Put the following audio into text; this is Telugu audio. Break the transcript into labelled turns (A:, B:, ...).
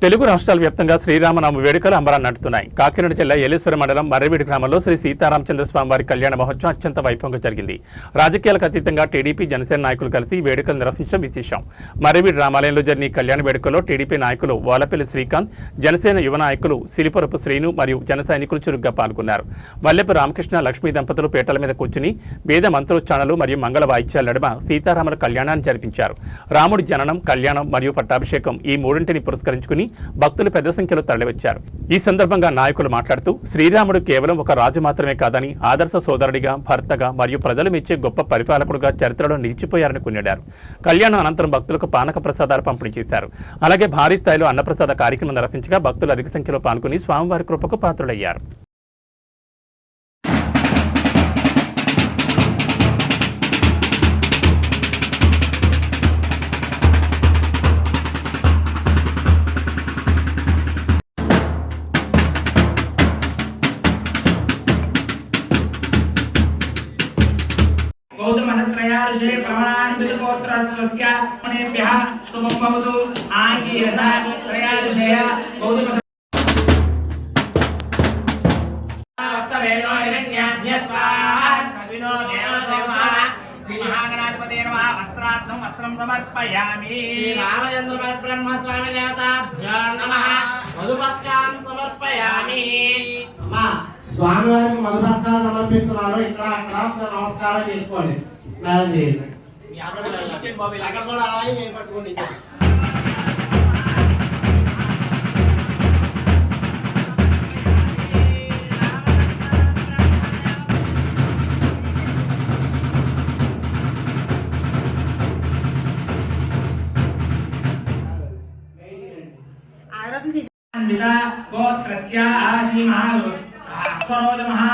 A: తెలుగు రాష్ట్రాల వ్యాప్తంగా శ్రీరామనవమి వేడుకలు అంబరాన్ని నడుతున్నాయి. కాకినాడ జిల్లా ఏలేశ్వరం మండలం మర్రివీడి గ్రామంలో శ్రీ సీతారామచంద్ర స్వామి వారి కళ్యాణ మహోత్సవం అత్యంత వైభవంగా జరిగింది. రాజకీయాలకు అతీతంగా టీడీపీ, జనసేన నాయకులు కలిసి వేడుకలు నిర్వహించడం విశేషం. మర్రివీడి రామాలయంలో జరిగిన కళ్యాణ వేడుకల్లో టీడీపీ నాయకులు వాలపల్లి శ్రీకాంత్, జనసేన యువ నాయకులు సిలిపురపు శ్రీను మరియు జన సైనికులు చురుగ్గా పాల్గొన్నారు. వల్లెపు రామకృష్ణ, లక్ష్మీ దంపతులు పీటల మీద కూర్చుని వేద మంత్రోచ్చారణలు మరియు మంగళ వాయిద్యాల నడుమ సీతారాముల కళ్యాణాన్ని జరిపించారు. రాముడి జననం, కళ్యాణం మరియు పట్టాభిషేకం ఈ మూడింటిని పురస్కరించుకుని భక్తులు పెద్ద సంఖ్యలో తరలివచ్చారు. ఈ సందర్భంగా నాయకులు మాట్లాడుతూ శ్రీరాముడు కేవలం ఒక రాజు మాత్రమే కాదని ఆదర్శ సోదరుడిగా, భర్తగా మరియు ప్రజలు మెచ్చే గొప్ప పరిపాలకుడుగా చరిత్రలో నిలిచిపోయారని కొనియాడారు. కళ్యాణం అనంతరం భక్తులకు పానక ప్రసాదాలు పంపిణీ చేశారు. అలాగే భారీ స్థాయిలో అన్నప్రసాద కార్యక్రమం నిర్వహించగా భక్తులు అధిక సంఖ్యలో పాల్గొని స్వామివారి కృపకు పాత్రులయ్యారు.
B: गौतमहत्रयार्षे प्रमाणान्वितगोत्रत्वस्य मुनेभ्यः शुभं भवतु। आङ्गीरसा त्रयार्षय गौतमवेनो हिरण्याभ्यः स्वाहा। कविनो देवदेवः श्रीमहागणाधिपते नमः। वस्त्रार्थं वस्त्रं समर्पयामि।
C: श्रीरामचन्द्रपरब्रह्म स्वामी देवताभ्यो नमः। मधुपत्कां समर्पयामि। స్వామివారికి మధుపత్రాలు సమర్పిస్తున్నారు. ఇక్కడ అక్కడ నమస్కారం చేసుకోండి. అక్కడ కూడా అలాగే నేను పట్టుకోండి.
B: గోత్రస్య ఆదిమహా అశ్వరోధ మహా